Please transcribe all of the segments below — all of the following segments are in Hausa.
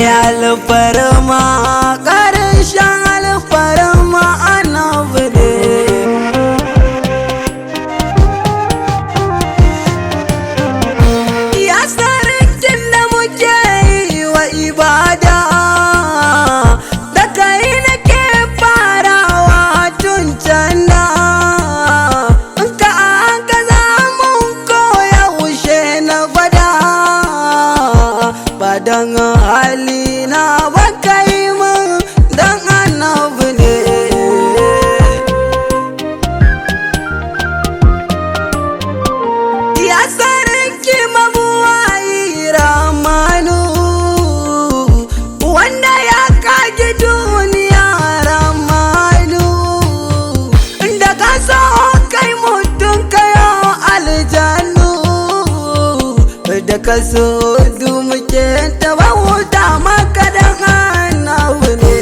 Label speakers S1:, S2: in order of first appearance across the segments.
S1: alfarma ƙarshen alfarma annabi ne. Ya sarkin da muke yi wa ibada, da kai nake farawa tun can da. Ka aka zamun koyaushe na gwada, ba don halina ba kai mun don annabi ne. Ya sarki mabuwayi ramanu, wanda ya kage duniya ramanu, da ka so kai mutum kayo aljanu, da ka so dumuke ta bauta maka dan annabi ne.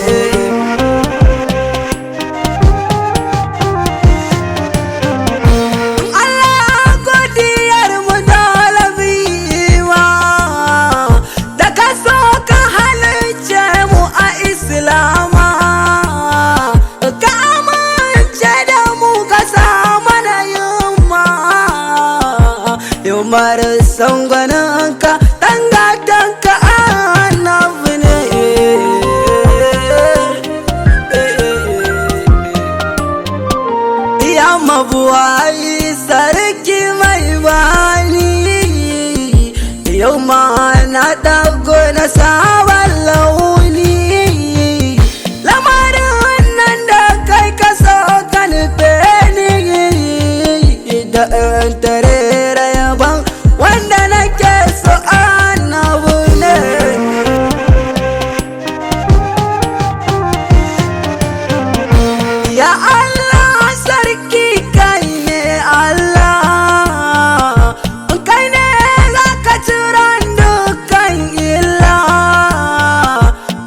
S1: Allah godiyar mu dole biwa, da ka so ka halice mu a islama, ka amince da mu ka sa mana yamma, yammar sangwaninka dangadanka annabi ne. Ya mabuwayi sarki mai bani, yau ma na ɗago na sabon launi, lamarin nan da kai ka so ka nufe ni, da tarera yaban wanda nake so annabi ne. Ya Allah sarki kai ne Allah, kai ne za ka ciran dukkan illa,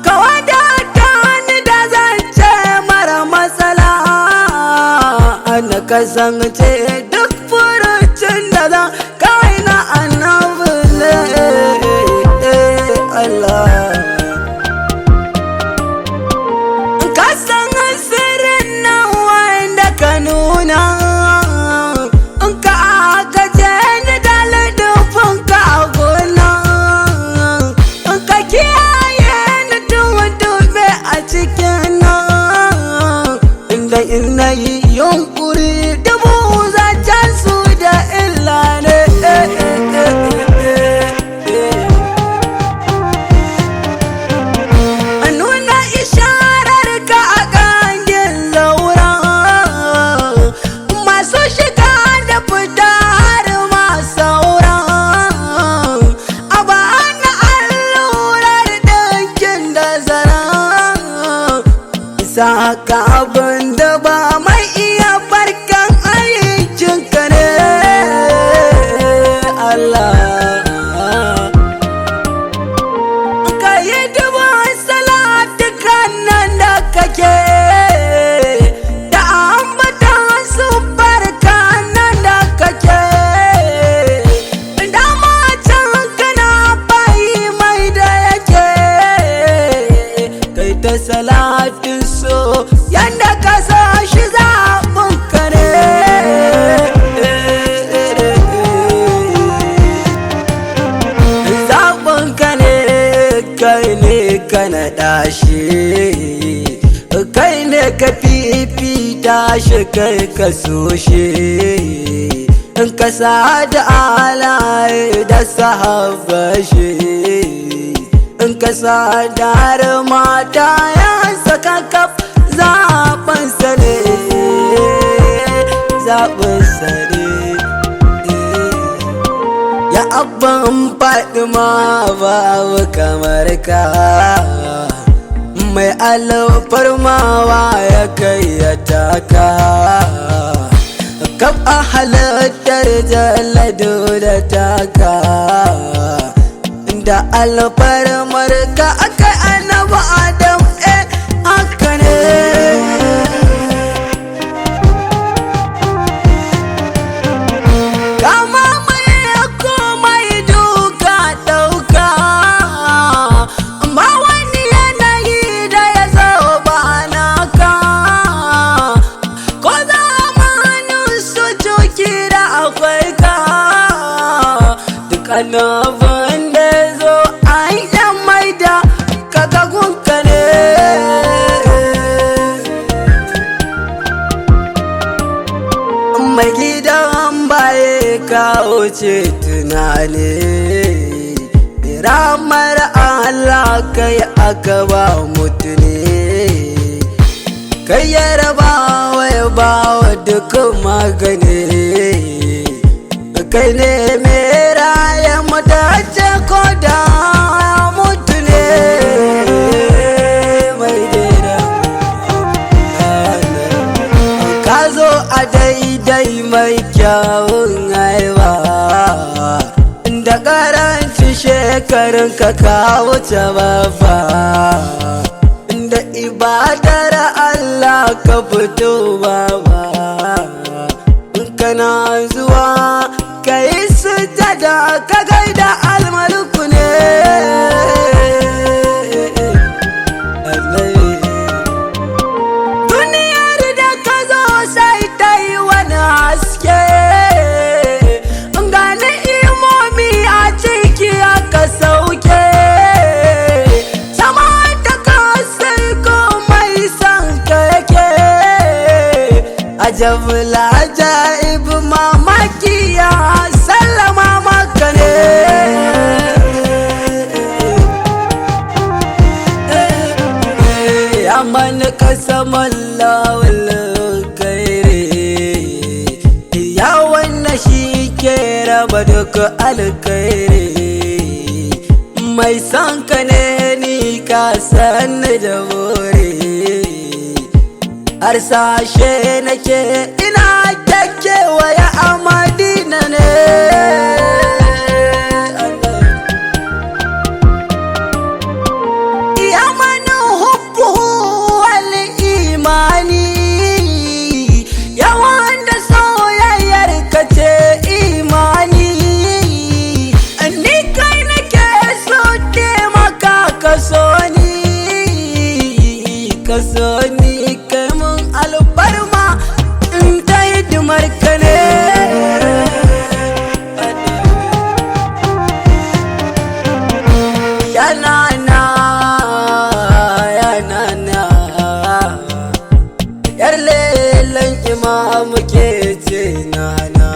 S1: ka wadata ni da zance mara matsala, na kasance duk furucin da zan kawai na annabi ne. Allah ka san sirrin nan wanda ka nuna, ka aka je ni da ladufin ka a gona, ka kiyaye ni dube a cikin nan, inda ina yi yunkuri dubu zancen su da illa ne. Nuna isharar ka a gangin laura, masu shiga da fita har ma saura, a bana allurar ɗinkin da zara, isa ka abin da ba mai iya farkan aikinka ne. Allah ka yi dubin salatukan nan da kake, da ambatan su barka nan da kake, da macen kana bayi mai da yake, kai ta salatin so yanda ka sa shi zaɓin ka ne. Zaɓin ka ne, kai ne ka naɗa shi, kai ne ka fifita shi, kai ka so shi, in ka sa da alaye da sahaba shi, in ka sa da har mata ya saka kaf zaɓinsa ne, zaɓinsa ne. Ya abban Fatima babu kamar ka, mai alfarmawa ya kai ya taka, kaf a halittar jallado da taka, da alfarmar ka akai annabi Adam haka ne. Kama mai komai duka ɗauka, ba wai annabin da zo an yan maida kaga gunka ne. Mai gidan baye kawo ce tunani, ramar Allah kai aka ba mutu ne, kai ya raba wa ya ba wa dukkan magani, kai ne mai raya mutace ko da mutu ne. Mai dera ka zo a daidai mai kyawun haiwa, da karanci shekarun ka wuce babba, da ibadar Allah ka fito baba, kana zuwa kai sujada ka gaida almaliku ne. Duniyar da ka zo sai ta yi wani haske, ga ni'imomi a ciki aka sauke, sama ta kasar komai san ka yake, ajabul ajaib mamaki ya sallama maka ne. Aman kasaman lawal kairi, ya wannan shi ke raba duka alkairi, mai son ka ne ni ka sani da wuri, har sashe nake ina kekewaya a Madina ne. Ya mani hubbu wal imani, yawan da soyayyar ka ce imani, ni kai nake so taimaka ka so ni, ka so ni kai mun alfarma in ta hidimar ka ne. Yanana yanana yar lelen imamu ke ce nana,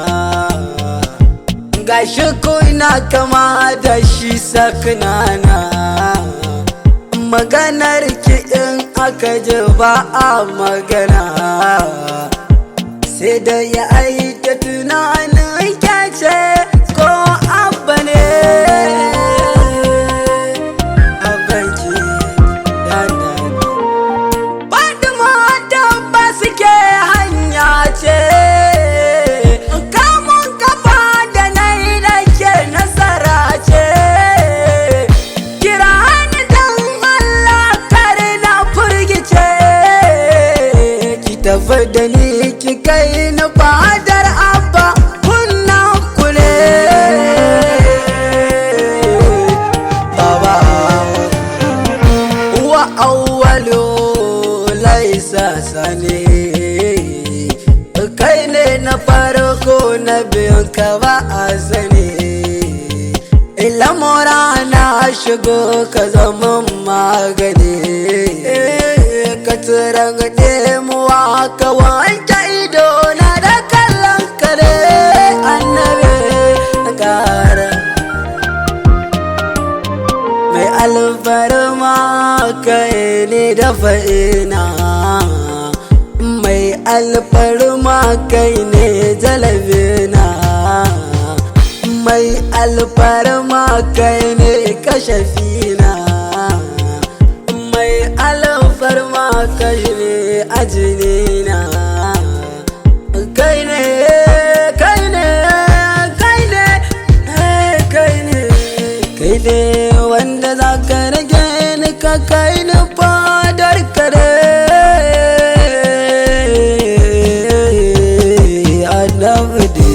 S1: gashi kuna kama da shi saknana, maganar ki in aka ji ba a magana, sai da ya aita tunanin kyace ko abba ne. Abanki yana Fatima tabba suke hanya ce, kamun kafa da nai nake nasara ce, kira ni dan Allah kare na furgice, ki tafi da ni ki kai ni fadar abba kunna kule. Baba wa awwalu laisa sani, kai ne na farko na biyun ka ba a sani, lamura na shigo ka zama magani, ka tsiran demuwa ka wanke ido na da kallon kare annabi kara. Mai alfarma kai ne da fa'ina, mai alfarma kai ne jalabina, mai alfarma kai ne kashafina, mai alfarma kai ne ajinina, kai ne kai ne kai ne kai ne kai ne wanda za ka rage ni ka kai ni fadar kare. Annabi